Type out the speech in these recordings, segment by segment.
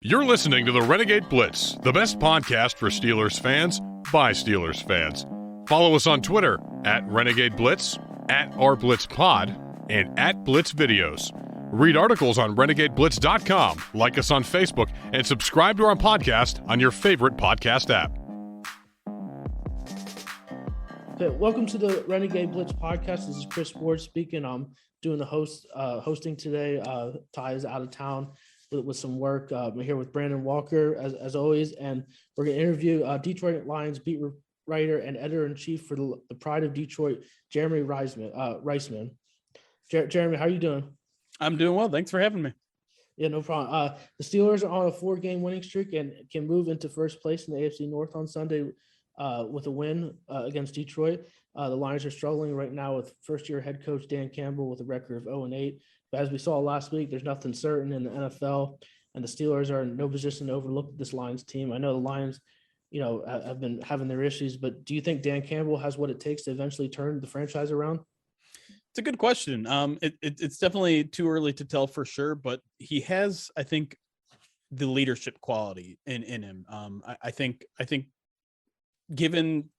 You're listening to the Renegade Blitz, the best podcast for Steelers fans by Steelers fans. Follow us on Twitter at Renegade Blitz, at RBlitzPod, and at Blitz Videos. Read articles on RenegadeBlitz.com, like us on Facebook, and subscribe to our podcast on your favorite podcast app. Okay, welcome to the Renegade Blitz podcast. This is Chris Ward speaking. I'm doing the hosting today. Ty is out of town with some work. I'm here with Brandon Walker as always, and we're going to interview Detroit Lions beat writer and editor-in-chief for the Pride of Detroit, Jeremy Reisman. Jeremy, how are you doing? I'm doing well. Thanks for having me. Yeah, no problem. The Steelers are on a 4-game winning streak and can move into first place in the AFC North on Sunday with a win against Detroit. The Lions are struggling right now with first-year head coach Dan Campbell with a record of 0-8. But as we saw last week, there's nothing certain in the NFL, and the Steelers are in no position to overlook this Lions team. I know the Lions, have been having their issues, but do you think Dan Campbell has what it takes to eventually turn the franchise around? It's a good question. It's definitely too early to tell for sure, but he has, I think, the leadership quality in him. I think given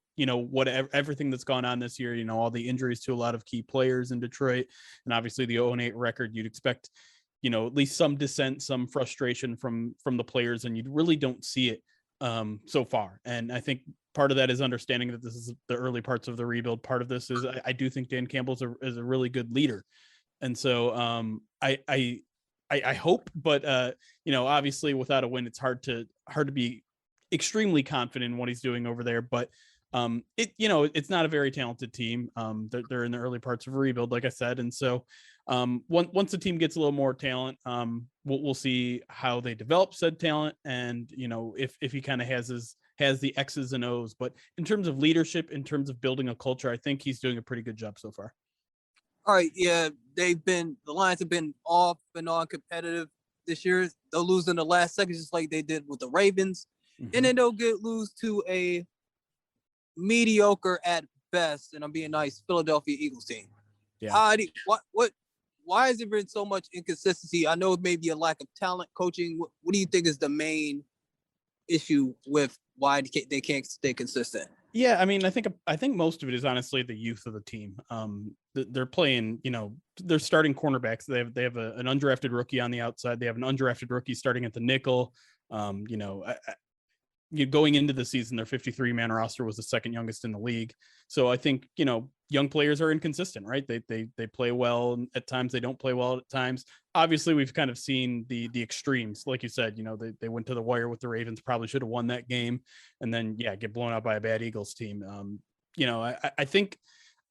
everything that's gone on this year, all the injuries to a lot of key players in Detroit, and obviously the 0-8 record, you'd expect, at least some dissent, some frustration from the players, and you really don't see it so far. And I think part of that is understanding that this is the early parts of the rebuild. Part of this is I do think Dan Campbell is a really good leader, and so I hope, but obviously without a win, it's hard to be extremely confident in what he's doing over there. But it's not a very talented team. They're in the early parts of a rebuild, like I said. And so once the team gets a little more talent, we'll see how they develop said talent. And, if he kind of has the X's and O's, but in terms of leadership, in terms of building a culture, I think he's doing a pretty good job so far. All right. Yeah. The Lions have been off and on competitive this year. They'll lose in the last seconds, just like they did with the Ravens. Mm-hmm. And then they'll lose to a mediocre at best, and I'm being nice, Philadelphia Eagles team. Yeah. Why has there been so much inconsistency? I know it may be a lack of talent, coaching. What do you think is the main issue with why they can't stay consistent? Yeah, I mean, I think most of it is honestly the youth of the team. They're playing, they're starting cornerbacks. They have an undrafted rookie on the outside. They have an undrafted rookie starting at the nickel. Going into the season, their 53-man roster was the second youngest in the league. So I think, young players are inconsistent, right? They play well at times. They don't play well at times. Obviously, we've kind of seen the extremes. Like you said, they went to the wire with the Ravens, probably should have won that game. And then, get blown out by a bad Eagles team.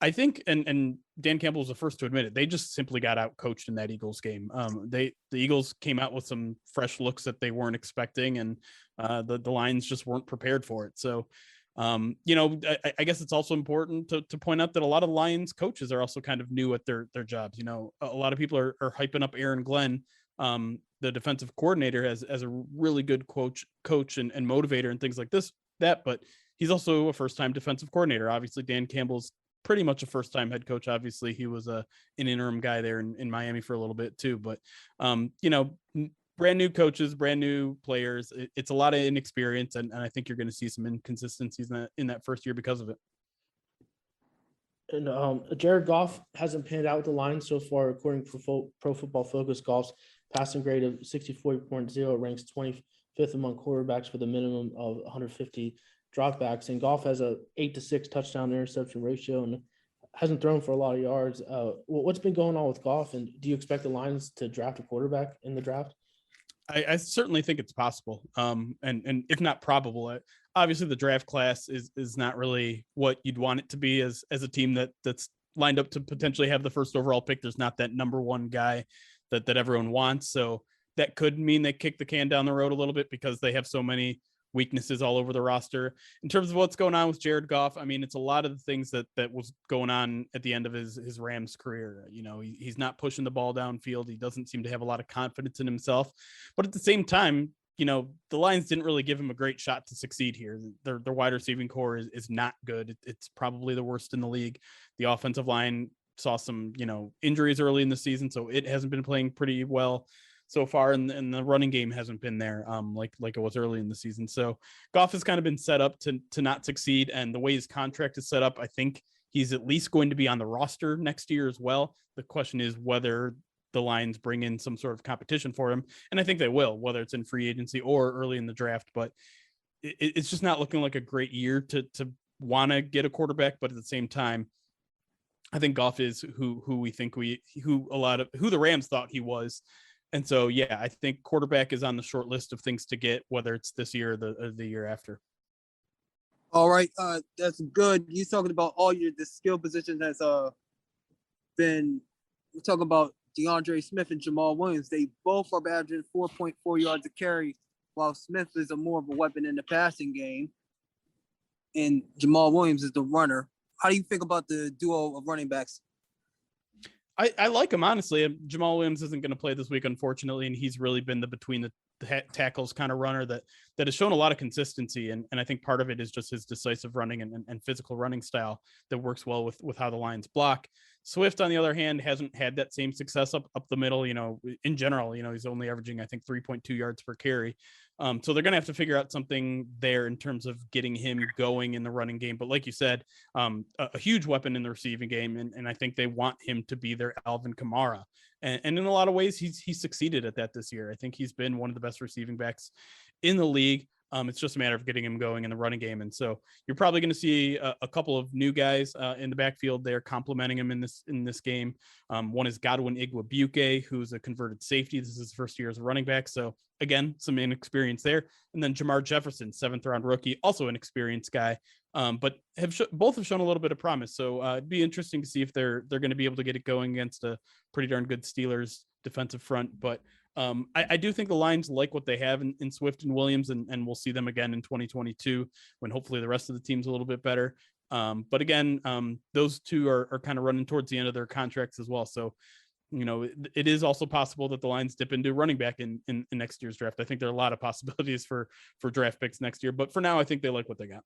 I think, and Dan Campbell was the first to admit it, they just simply got out coached in that Eagles game. The Eagles came out with some fresh looks that they weren't expecting, and the Lions just weren't prepared for it. So, I guess it's also important to point out that a lot of Lions coaches are also kind of new at their jobs. A lot of people are hyping up Aaron Glenn, the defensive coordinator, as a really good coach and motivator and things like that, but he's also a first-time defensive coordinator. Obviously, Dan Campbell's pretty much a first-time head coach. Obviously, he was an interim guy there in Miami for a little bit too. But brand new coaches, brand new players. It's a lot of inexperience, and I think you're going to see some inconsistencies in that first year because of it. And Jared Goff hasn't panned out with the Lions so far, according to Pro Football Focus. Goff's passing grade of 64.0 ranks 25th among quarterbacks with a minimum of 150 dropbacks, and Goff has a 8-6 touchdown interception ratio and hasn't thrown for a lot of yards. What's been going on with Goff, and do you expect the Lions to draft a quarterback in the draft? I certainly think it's possible, and if not probable. Obviously, the draft class is not really what you'd want it to be as a team that's lined up to potentially have the first overall pick. There's not that number one guy that everyone wants, so that could mean they kick the can down the road a little bit because they have so many weaknesses all over the roster. In terms of what's going on with Jared Goff, I mean, it's a lot of the things that was going on at the end of his Rams career. He's not pushing the ball downfield. He doesn't seem to have a lot of confidence in himself, but at the same time, the Lions didn't really give him a great shot to succeed here. Their wide receiving core is not good. It's probably the worst in the league. The offensive line saw some, injuries early in the season, so it hasn't been playing pretty well. so far, and the running game hasn't been there like it was early in the season. So Goff has kind of been set up to not succeed, and the way his contract is set up, I think he's at least going to be on the roster next year as well. The question is whether the Lions bring in some sort of competition for him, and I think they will, whether it's in free agency or early in the draft. But it's just not looking like a great year to want to get a quarterback. But at the same time, I think Goff is who the Rams thought he was. And so, yeah, I think quarterback is on the short list of things to get, whether it's this year or the year after. All right, that's good. You talking about the skill positions that's been. We're talking about DeAndre Swift and Jamal Williams. They both are averaging 4.4 yards a carry, while Smith is more of a weapon in the passing game, and Jamal Williams is the runner. How do you think about the duo of running backs? I like him, honestly. Jamal Williams isn't going to play this week, unfortunately, and he's really been the between the tackles kind of runner that has shown a lot of consistency. And I think part of it is just his decisive running and physical running style that works well with how the Lions block. Swift, on the other hand, hasn't had that same success up the middle. In general, he's only averaging, I think, 3.2 yards per carry. So they're going to have to figure out something there in terms of getting him going in the running game. But like you said, a huge weapon in the receiving game. And I think they want him to be their Alvin Kamara. And in a lot of ways, he's succeeded at that this year. I think he's been one of the best receiving backs in the league. It's just a matter of getting him going in the running game. And so you're probably going to see a couple of new guys in the backfield there complimenting him in this game. One is Godwin Igwebuike, who's a converted safety. This is his first year as a running back. So again, some inexperience there. And then Jamar Jefferson, 7th round rookie, also an experienced guy, but both have shown a little bit of promise. So it'd be interesting to see if they're going to be able to get it going against a pretty darn good Steelers defensive front. But I do think the Lions like what they have in Swift and Williams, and we'll see them again in 2022 when hopefully the rest of the team's a little bit better. But again, those two are kind of running towards the end of their contracts as well. So, it is also possible that the Lions dip into running back in next year's draft. I think there are a lot of possibilities for draft picks next year, but for now, I think they like what they got.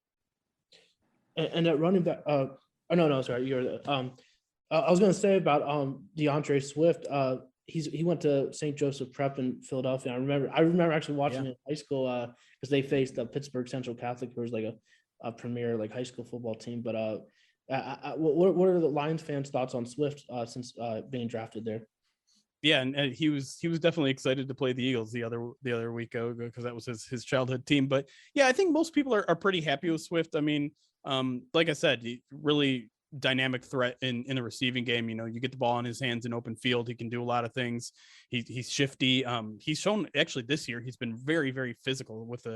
And that running back, sorry. I was going to say about DeAndre Swift. He went to St. Joseph Prep in Philadelphia. I remember actually watching him in high school because they faced the Pittsburgh Central Catholic, who was like a premier high school football team. But what are the Lions fans' thoughts on Swift since being drafted there? Yeah, and he was definitely excited to play the Eagles the other week because that was his childhood team. But yeah, I think most people are pretty happy with Swift. I mean, like I said, he really dynamic threat in the receiving game. You get the ball in his hands in open field. He can do a lot of things. He's shifty. He's shown actually this year he's been very, very physical with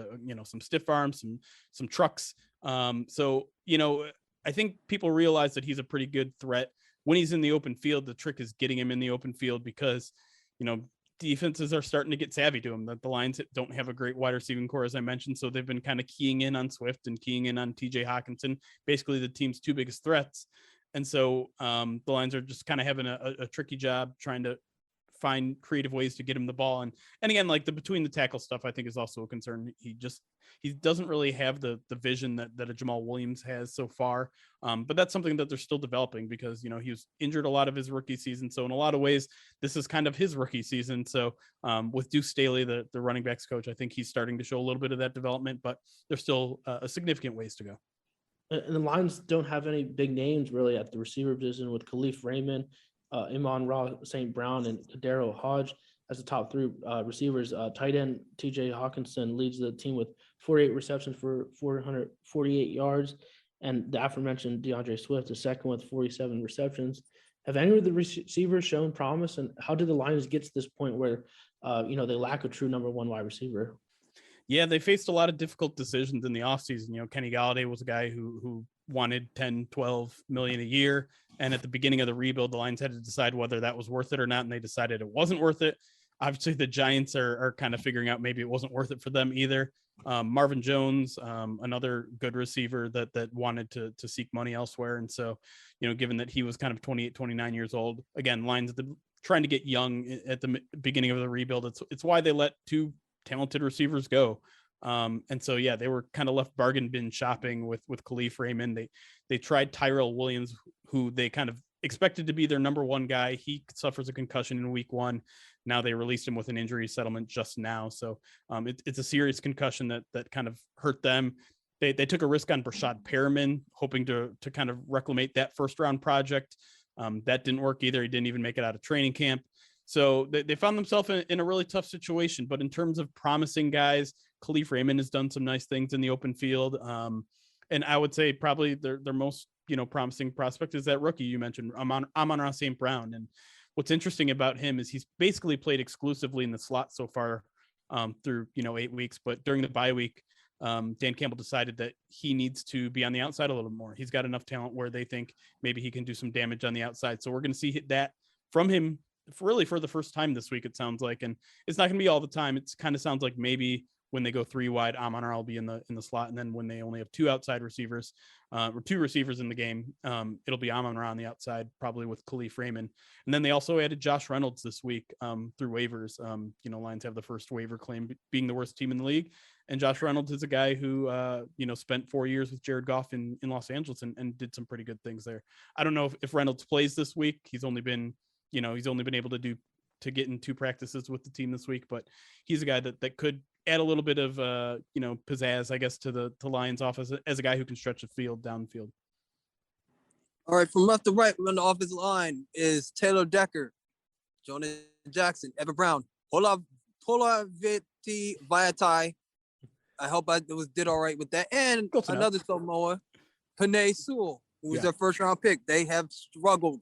some stiff arms, some trucks. So I think people realize that he's a pretty good threat when he's in the open field. The trick is getting him in the open field because defenses are starting to get savvy to him. That the Lions don't have a great wide receiving core, as I mentioned, so they've been kind of keying in on Swift and keying in on TJ Hawkinson, basically the team's two biggest threats. And so the Lions are just kind of having a tricky job trying to find creative ways to get him the ball. And again, like the between the tackle stuff, I think is also a concern. He doesn't really have the vision that a Jamal Williams has so far. But that's something that they're still developing because, he was injured a lot of his rookie season. So in a lot of ways, this is kind of his rookie season. So with Deuce Staley, the running backs coach, I think he's starting to show a little bit of that development, but there's still a significant ways to go. And the Lions don't have any big names really at the receiver position with Khalif Raymond, Amon-Ra St. Brown, and Kadero Hodge as the top three receivers. Tight end TJ Hawkinson leads the team with 48 receptions for 448 yards. And the aforementioned DeAndre Swift is second with 47 receptions. Have any of the receivers shown promise? And how did the Lions get to this point where, they lack a true number one wide receiver? Yeah, they faced a lot of difficult decisions in the offseason. Kenny Golladay was a guy who wanted 10, 12 million a year. And at the beginning of the rebuild, the Lions had to decide whether that was worth it or not. And they decided it wasn't worth it. Obviously, the Giants are kind of figuring out maybe it wasn't worth it for them either. Marvin Jones, another good receiver that wanted to seek money elsewhere. And so, given that he was kind of 28, 29 years old, again, Lions trying to get young at the beginning of the rebuild. It's why they let two talented receivers go. And so, yeah, they were kind of left bargain bin shopping with Khalif Raymond. They tried Tyrell Williams, who they kind of expected to be their number one guy. He suffers a concussion in week 1. Now they released him with an injury settlement just now. So it's a serious concussion that kind of hurt them. They took a risk on Brashad Perriman, hoping to kind of reclimate that first round project. That didn't work either. He didn't even make it out of training camp. So they found themselves in a really tough situation. But in terms of promising guys, Khalif Raymond has done some nice things in the open field. And I would say probably their most, promising prospect is that rookie you mentioned, Amon-Ra St. Brown. And what's interesting about him is he's basically played exclusively in the slot so far through, 8 weeks. But during the bye week, Dan Campbell decided that he needs to be on the outside a little more. He's got enough talent where they think maybe he can do some damage on the outside. So we're going to see that from him really for the first time this week, it sounds like. And it's not going to be all the time. It kind of sounds like maybe when they go 3 wide, Amon-Ra will be in the slot. And then when they only have 2 outside receivers or 2 receivers in the game, it'll be Amon-Ra on the outside, probably with Khalif Raymond. And then they also added Josh Reynolds this week through waivers. Lions have the first waiver claim being the worst team in the league. And Josh Reynolds is a guy who, spent 4 years with Jared Goff in Los Angeles and did some pretty good things there. I don't know if Reynolds plays this week. He's only been able to get in 2 practices with the team this week, but he's a guy that could add a little bit of, pizzazz, I guess, to the Lions offense as a guy who can stretch the field downfield. All right, from left to right on the offensive line is Taylor Decker, Jonah Jackson, Evan Brown, Polaveti Vaitai. I hope I did all right with that. And another Samoa, Penei Sewell, who was their first round pick. They have struggled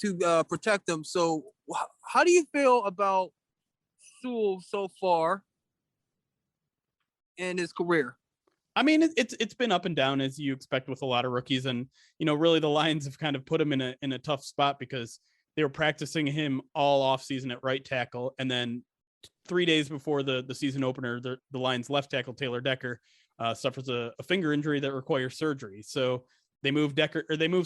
to protect them. So how do you feel about Sewell so far in his career? I mean, it's been up and down as you expect with a lot of rookies. And, really the Lions have kind of put him in a tough spot because they were practicing him all off season at right tackle. And then 3 days before the season opener, the Lions left tackle Taylor Decker suffers a finger injury that requires surgery. So they moved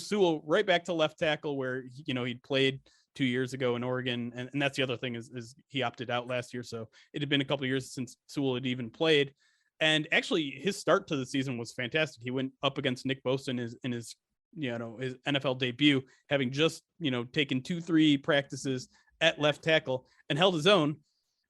Sewell right back to left tackle where, he'd played 2 years ago in Oregon. And that's the other thing is he opted out last year. So it had been a couple of years since Sewell had even played. And actually his start to the season was fantastic. He went up against Nick Bosa in his his NFL debut, having just, taken 2-3 practices at left tackle and held his own.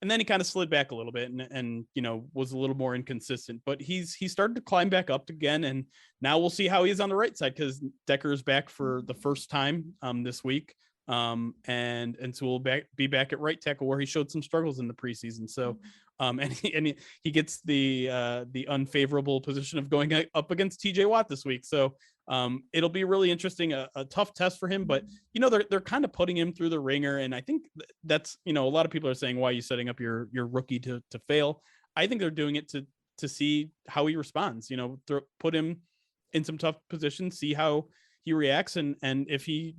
And then he kind of slid back a little bit and was a little more inconsistent, but he started to climb back up again. And now we'll see how he is on the right side because Decker is back for the first time this week. And so we'll be back at right tackle where he showed some struggles in the preseason. So, and he gets the unfavorable position of going up against TJ Watt this week. So, it'll be really interesting, a tough test for him, but they're kind of putting him through the ringer. And I think that's, a lot of people are saying, why are you setting up your rookie to fail? I think they're doing it to see how he responds, put him in some tough positions, see how he reacts. And if he,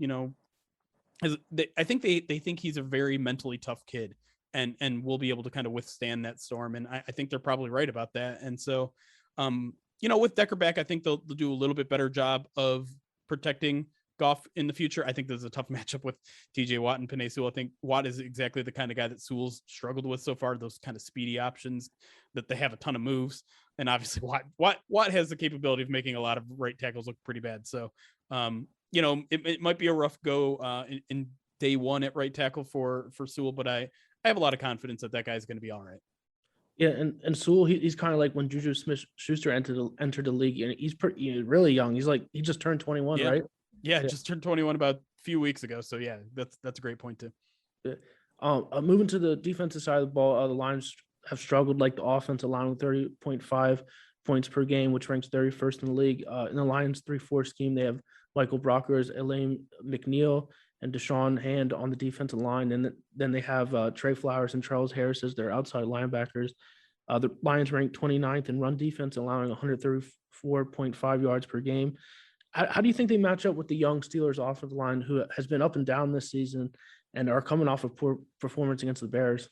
I think they think he's a very mentally tough kid and will be able to kind of withstand that storm. And I think they're probably right about that. And so, with Decker back, I think they'll do a little bit better job of protecting Goff in the future. I think there's a tough matchup with TJ Watt and Penei Sewell. I think Watt is exactly the kind of guy that Sewell's struggled with so far, those kind of speedy options that they have a ton of moves. And obviously Watt has the capability of making a lot of right tackles look pretty bad. So, it might be a rough go in day one at right tackle for Sewell, but I have a lot of confidence that guy's going to be all right. Yeah, and Sewell, he's kind of like when Juju Smith-Schuster entered the league, and he's really young. He just turned 21, right? Yeah, just turned 21 about a few weeks ago. So yeah, that's a great point too. Yeah. Moving to the defensive side of the ball, the Lions have struggled like the offense, allowing 30.5 points per game, which ranks 31st in the league. In the Lions 3-4 scheme, they have Michael Brockers, Elaine McNeil, and Deshaun Hand on the defensive line. And then they have Trey Flowers and Charles Harris as their outside linebackers. The Lions rank 29th in run defense, allowing 134.5 yards per game. How do you think they match up with the young Steelers offensive line, who has been up and down this season and are coming off a poor performance against the Bears?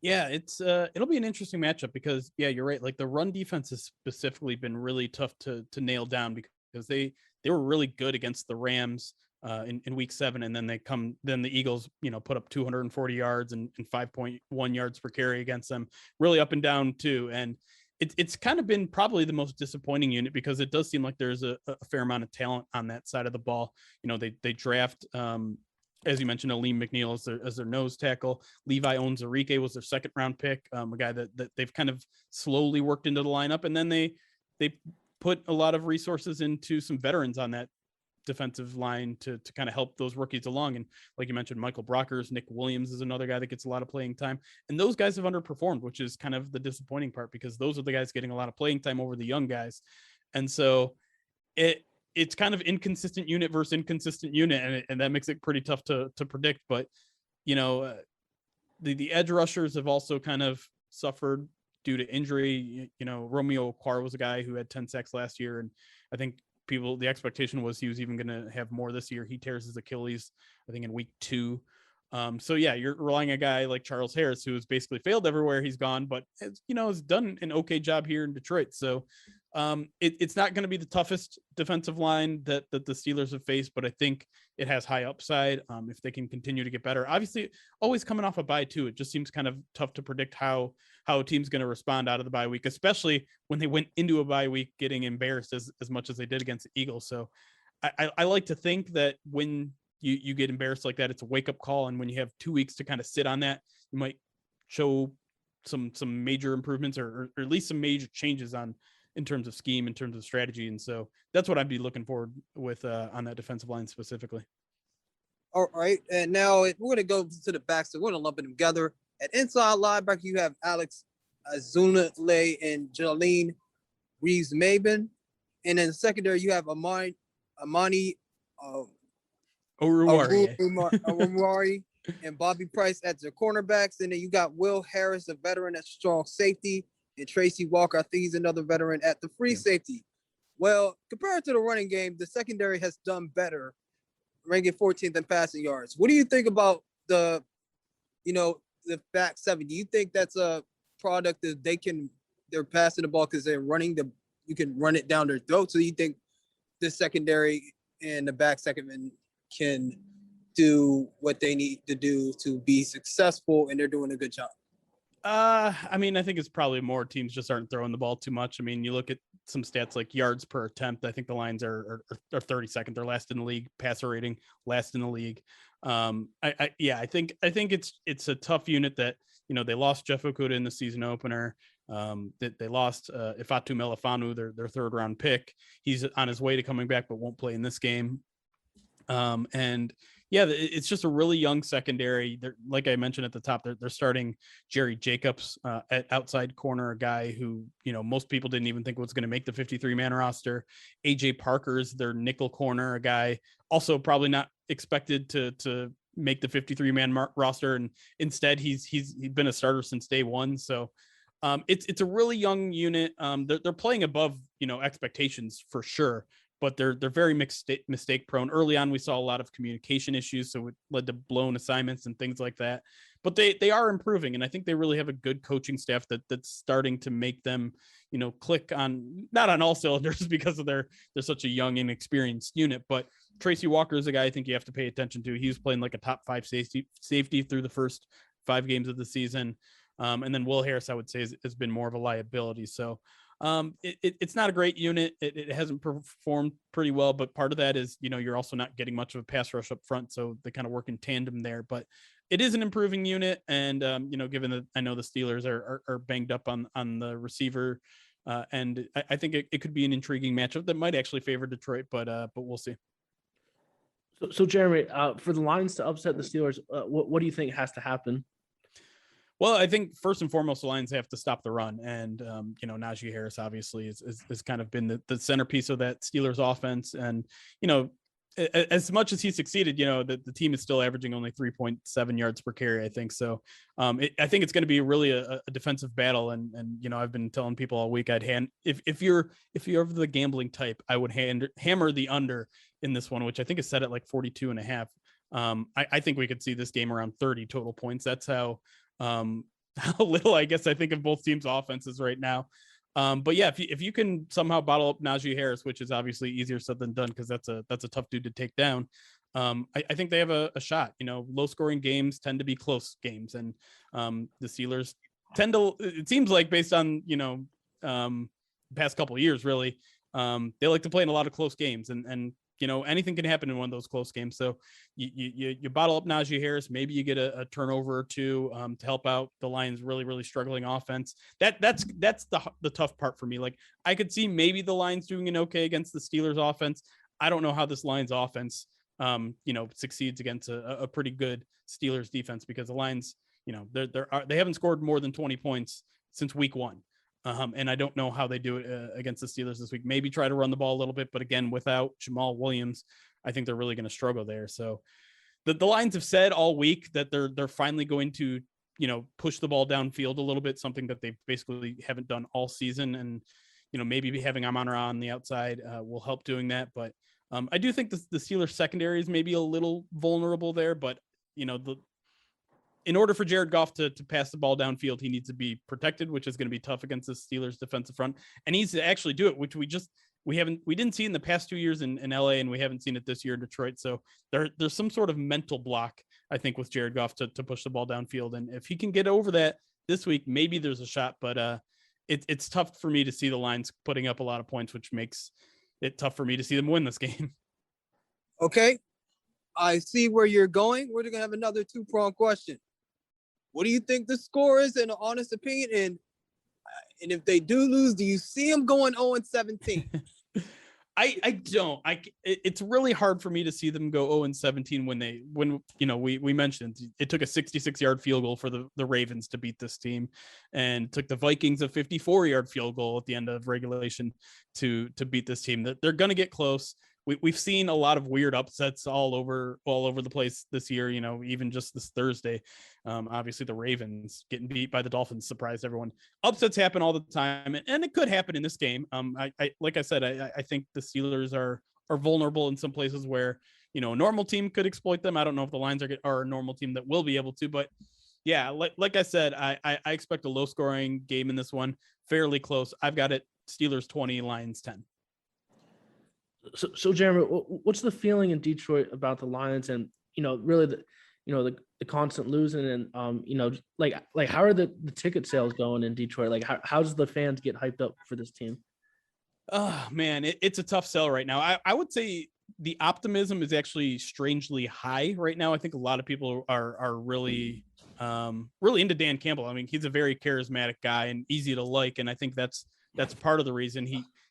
Yeah, it'll be an interesting matchup because, yeah, you're right. Like the run defense has specifically been really tough to nail down because they were really good against the Rams in week 7. And then the Eagles, put up 240 yards and 5.1 yards per carry against them, really up and down too. And, it's kind of been probably the most disappointing unit because it does seem like there's a fair amount of talent on that side of the ball. They draft, as you mentioned, Aleem McNeil as their nose tackle. Levi Onwuzurike was their second round pick, a guy that they've kind of slowly worked into the lineup. And then they put a lot of resources into some veterans on that defensive line to kind of help those rookies along. And like you mentioned, Michael Brockers, Nick Williams is another guy that gets a lot of playing time. And those guys have underperformed, which is kind of the disappointing part because those are the guys getting a lot of playing time over the young guys. And so it's kind of inconsistent unit versus inconsistent unit. And that makes it pretty tough to predict. But, the edge rushers have also kind of suffered due to injury. Romeo Okwara was a guy who had 10 sacks last year. And I think the expectation was he was even going to have more this year. He tears his Achilles, I think, in week 2. So yeah, you're relying on a guy like Charles Harris, who has basically failed everywhere he's gone, but has done an okay job here in Detroit. So it's not going to be the toughest defensive line that the Steelers have faced, but I think it has high upside if they can continue to get better. Obviously, always coming off a bye too. It just seems kind of tough to predict how a team's going to respond out of the bye week, especially when they went into a bye week getting embarrassed as much as they did against the Eagles. So I like to think that when you get embarrassed like that, it's a wake up call. And when you have 2 weeks to kind of sit on that, you might show some major improvements or at least some major changes in terms of scheme, in terms of strategy. And so that's what I'd be looking forward with on that defensive line specifically. All right. And now we're going to go to the back. So we're going to lump them together. At inside linebacker, you have Alex Azunale and Jalene Reisman. And in the secondary, you have Amani Oruwari and Bobby Price at the cornerbacks. And then you got Will Harris, a veteran at strong safety, and Tracy Walker, I think he's another veteran at the free safety. Well, compared to the running game, the secondary has done better, ranking 14th in passing yards. What do you think about the back seven? Do you think that's a product that they're passing the ball because they're running you can run it down their throat? So you think the secondary and the back second can do what they need to do to be successful, and they're doing a good job? I think it's probably more teams just aren't throwing the ball too much. I mean, you look at some stats like yards per attempt. I think the Lions are 32nd. They're last in the league. Passer rating, last in the league. I think it's a tough unit that, they lost Jeff Okudah in the season opener. They lost Ifeatu Melifonwu, their third round pick. He's on his way to coming back, but won't play in this game. It's just a really young secondary. Like I mentioned at the top, they're starting Jerry Jacobs at outside corner, a guy who, most people didn't even think was going to make the 53-man roster. AJ Parker is their nickel corner, a guy also probably not expected to make the 53-man roster. And instead he's been a starter since day one. So it's a really young unit. They're playing above, expectations for sure. But they're very mistake prone. Early on, we saw a lot of communication issues, so it led to blown assignments and things like that. But they are improving, and I think they really have a good coaching staff that's starting to make them, click on, not on all cylinders because of they're such a young, inexperienced unit. But Tracy Walker is a guy I think you have to pay attention to. He was playing like a top 5 safety through the first 5 games of the season, and then Will Harris, I would say, has been more of a liability. So. It's not a great unit. It hasn't performed pretty well, but part of that is, you're also not getting much of a pass rush up front. So they kind of work in tandem there, but it is an improving unit. And, given that I know the Steelers are banged up on the receiver, and I think it could be an intriguing matchup that might actually favor Detroit, but we'll see. So Jeremy, for the Lions to upset the Steelers, what do you think has to happen? Well, I think first and foremost, the Lions have to stop the run. And, Najee Harris obviously has kind of been the centerpiece of that Steelers offense. And, as much as he succeeded, the team is still averaging only 3.7 yards per carry, I think. So I think it's going to be really a defensive battle. And, I've been telling people all week, if you're of the gambling type, I would hammer the under in this one, which I think is set at like 42.5. I think we could see this game around 30 total points. That's how little I guess I think of both teams' offenses right now. But yeah, if you can somehow bottle up Najee Harris, which is obviously easier said than done because that's a tough dude to take down. I think they have a shot. Low scoring games tend to be close games, and the Steelers tend to. It seems like based on past couple of years, really. They like to play in a lot of close games, and anything can happen in one of those close games. So you bottle up Najee Harris. Maybe you get a turnover or two to help out the Lions' really, really struggling offense. That's the tough part for me. Like, I could see maybe the Lions doing an okay against the Steelers offense. I don't know how this Lions offense, succeeds against a pretty good Steelers defense, because the Lions, they haven't scored more than 20 points since week 1. And I don't know how they do it against the Steelers this week. Maybe try to run the ball a little bit, but again, without Jamal Williams, I think they're really going to struggle there. So the Lions have said all week that they're finally going to, push the ball downfield a little bit, something that they basically haven't done all season. And, maybe having Amon-Ra on the outside will help doing that. But I do think the Steelers secondary is maybe a little vulnerable there, but, in order for Jared Goff to pass the ball downfield, he needs to be protected, which is going to be tough against the Steelers defensive front. And he needs to actually do it, which we didn't see in the past 2 years in LA, and we haven't seen it this year in Detroit. So there's some sort of mental block, I think, with Jared Goff to push the ball downfield. And if he can get over that this week, maybe there's a shot, but it's tough for me to see the Lions putting up a lot of points, which makes it tough for me to see them win this game. Okay. I see where you're going. We're going to have another 2-pronged question. What do you think the score is, in an honest opinion? And if they do lose, do you see them going 0-17? I don't. It's really hard for me to see them go 0-17 when we mentioned it took a 66-yard field goal for the Ravens to beat this team, and took the Vikings a 54-yard field goal at the end of regulation to beat this team. They're going to get close. We've seen a lot of weird upsets all over the place this year, even just this Thursday. Obviously the Ravens getting beat by the Dolphins surprised everyone. Upsets happen all the time, and it could happen in this game. Like I said, I think the Steelers are vulnerable in some places where, a normal team could exploit them. I don't know if the Lions are a normal team that will be able to, but yeah, like I said, I expect a low scoring game in this one, fairly close. I've got it Steelers 20, Lions 10. So Jeremy, what's the feeling in Detroit about the Lions, and really the constant losing, and like how are the ticket sales going in Detroit? Like how does the fans get hyped up for this team? Oh man, it's a tough sell right now. I would say the optimism is actually strangely high right now. I think a lot of people are really into Dan Campbell. I mean, he's a very charismatic guy and easy to like, and I think that's part of the reason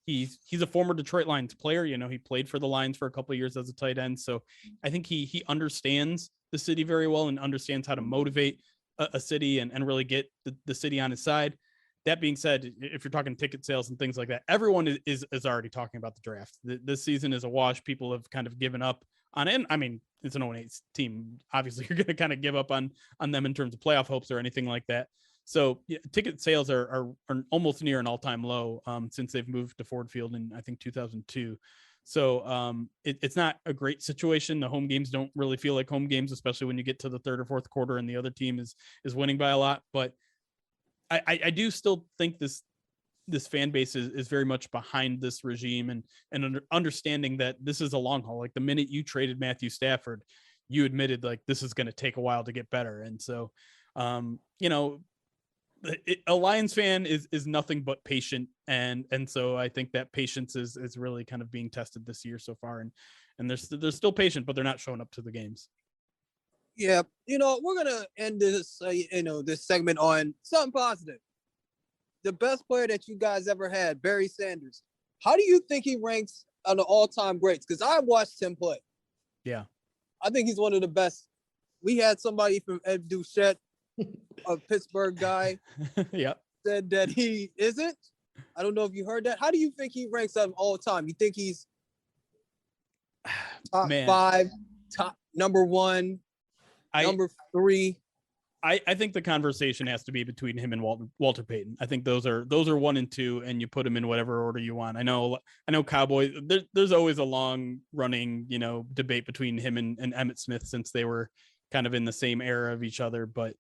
he's a former Detroit Lions player. He played for the Lions for a couple of years as a tight end. So I think he understands the city very well and understands how to motivate a city and really get the city on his side. That being said, if you're talking ticket sales and things like that, everyone is already talking about the draft. This season is a wash. People have kind of given up on it. I mean, it's an 0-8 team. Obviously, you're going to kind of give up on them in terms of playoff hopes or anything like that. So yeah, ticket sales are almost near an all-time low since they've moved to Ford Field in, I think, 2002. So it's not a great situation. The home games don't really feel like home games, especially when you get to the third or fourth quarter and the other team is winning by a lot. But I do still think this fan base is very much behind this regime and understanding that this is a long haul. Like the minute you traded Matthew Stafford, you admitted like this is going to take a while to get better. And so, a Lions fan is nothing but patient, and so I think that patience is really kind of being tested this year so far, and they're still patient, but they're not showing up to the games. Yeah, we're gonna end this this segment on something positive. The best player that you guys ever had, Barry Sanders. How do you think he ranks on the all-time greats? Because I watched him play. Yeah, I think he's one of the best. We had somebody from Ed Duchette, a Pittsburgh guy, said that he isn't. I don't know if you heard that. How do you think he ranks up all time? You think he's top 5, top number 1, number 3? I think the conversation has to be between him and Walter Payton. I think those are 1 and 2, and you put them in whatever order you want. I know Cowboys. There's always a long running debate between him and Emmitt Smith, since they were kind of in the same era of each other. But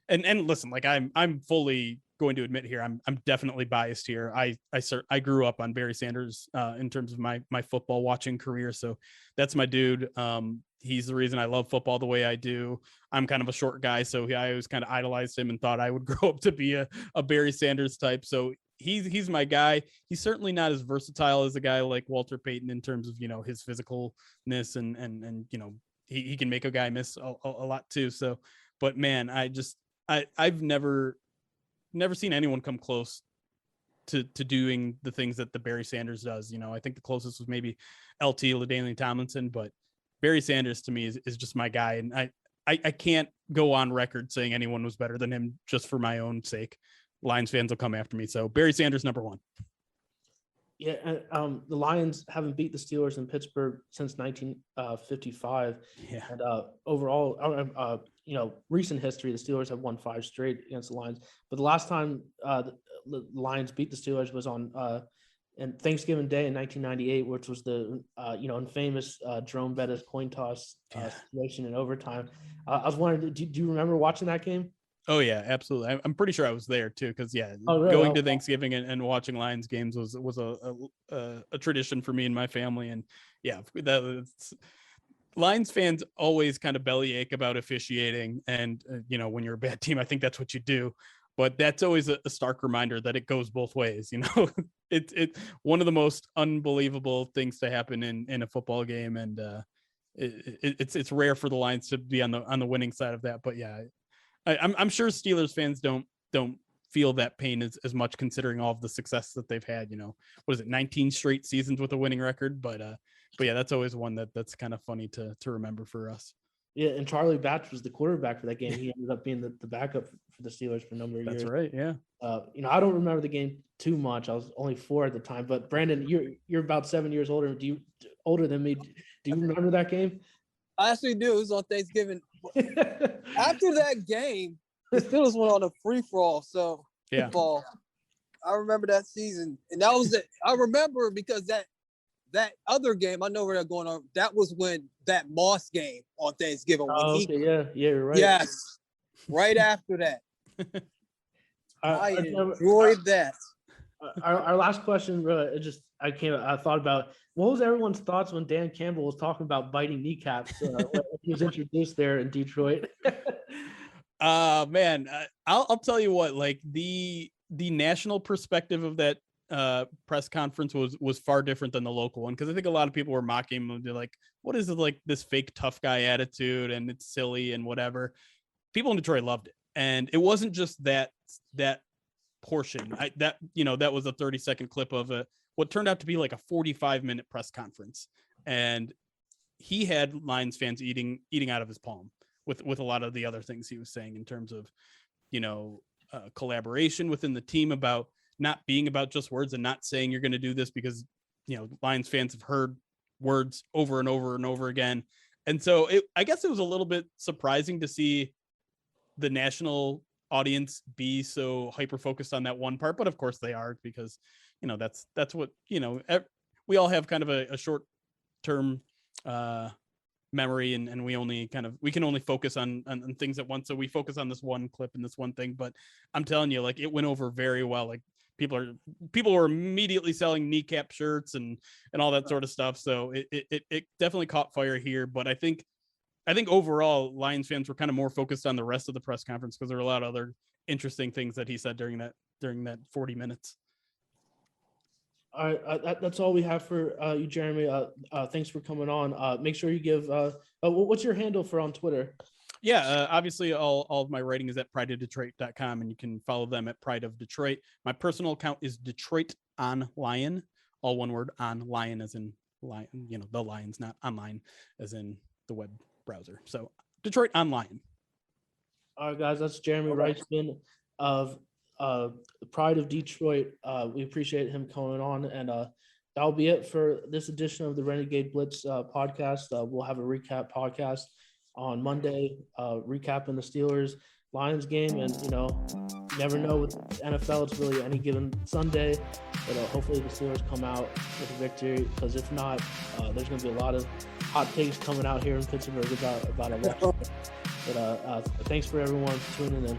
and listen, like I'm fully going to admit here, I'm definitely biased here. I grew up on Barry Sanders in terms of my football watching career, so that's my dude. He's the reason I love football the way I do. I'm kind of a short guy, so I always kind of idolized him and thought I would grow up to be a Barry Sanders type. So he's my guy. He's certainly not as versatile as a guy like Walter Payton in terms of, his physicalness and he can make a guy miss a lot too. So, but man, I've never seen anyone come close to doing the things that the Barry Sanders does. I think the closest was maybe LT LaDainian Tomlinson, but Barry Sanders to me is just my guy. And I can't go on record saying anyone was better than him just for my own sake. Lions fans will come after me. So Barry Sanders, number one. Yeah. The Lions haven't beat the Steelers in Pittsburgh since 1955. Yeah. And overall, recent history, the Steelers have won 5 straight against the Lions. But the last time the Lions beat the Steelers was on Thanksgiving Day in 1998, which was the infamous Jerome Bettis coin toss situation in overtime. I was wondering, do you remember watching that game? Oh yeah, absolutely. I'm pretty sure I was there too, because really? Going to Thanksgiving and watching Lions games was a tradition for me and my family. And Lions fans always kind of bellyache about officiating, and when you're a bad team, I think that's what you do. But that's always a stark reminder that it goes both ways. It's one of the most unbelievable things to happen in a football game, and it's rare for the Lions to be on the winning side of that. But yeah, I'm sure Steelers fans don't feel that pain as much, considering all of the success that they've had. What is it, 19 straight seasons with a winning record? But yeah, that's always one that's kind of funny to remember for us. Yeah, and Charlie Batch was the quarterback for that game. He ended up being the backup for the Steelers for a number of years. That's right. Yeah. I don't remember the game too much. I was only 4 at the time. But Brandon, you're about 7 years older. Older than me? Do you remember that game? I actually do. It was on Thanksgiving. After that game, the Steelers went on a free-for-all. So yeah, football. I remember that season, and that was it. I remember because that other game, I know where they're going on. That was when that Moss game on Thanksgiving. Yeah, you're right. Yes, right after that. I enjoyed that. Our last question, I thought about, what was everyone's thoughts when Dan Campbell was talking about biting kneecaps when he was introduced there in Detroit? Man, I'll tell you what, like the national perspective of that press conference was far different than the local one, because I think a lot of people were mocking him. They're like, what is it, like this fake tough guy attitude, and it's silly and whatever. People in Detroit loved it, and it wasn't just that portion. That was a 30-second clip of what turned out to be like a 45-minute press conference, and he had Lions fans eating out of his palm with a lot of the other things he was saying in terms of collaboration within the team, about not being about just words and not saying you're going to do this because, Lions fans have heard words over and over and over again. And so I guess it was a little bit surprising to see the national audience be so hyper-focused on that one part. But of course they are, because, that's what, we all have kind of a short-term memory, and we can only focus on things at once. So we focus on this one clip and this one thing, but I'm telling you, like, it went over very well. Like, people were immediately selling kneecap shirts and all that sort of stuff. So it definitely caught fire here. But I think overall Lions fans were kind of more focused on the rest of the press conference, because there were a lot of other interesting things that he said during that 40 minutes. All right, that's all we have for you, Jeremy. Thanks for coming on. Make sure you give what's your handle on Twitter? Yeah, obviously all of my writing is at prideofdetroit.com, and you can follow them at Pride of Detroit. My personal account is Detroit on Lion, all one word, on Lion as in Lion, the Lions, not online as in the web browser. So Detroit on Lion. All right, guys, that's Jeremy Reisman of Pride of Detroit. We appreciate him coming on, and that'll be it for this edition of the Renegade Blitz podcast. We'll have a recap podcast on Monday, recapping the Steelers Lions game, and you never know with NFL, it's really any given Sunday, but hopefully the Steelers come out with a victory, because if not, there's going to be a lot of hot takes coming out here in Pittsburgh about election. But thanks for everyone for tuning in.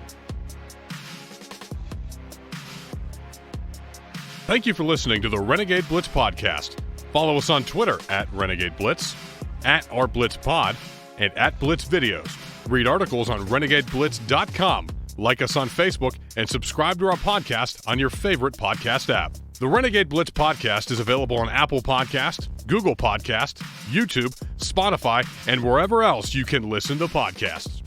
Thank you for listening to the Renegade Blitz podcast. Follow us on Twitter at Renegade Blitz, at @RBlitzPod, and at Blitz Videos. Read articles on RenegadeBlitz.com like us on Facebook, and subscribe to our podcast on your favorite podcast app. The Renegade Blitz podcast is available on Apple Podcast, Google Podcast, YouTube, Spotify, and wherever else you can listen to podcasts.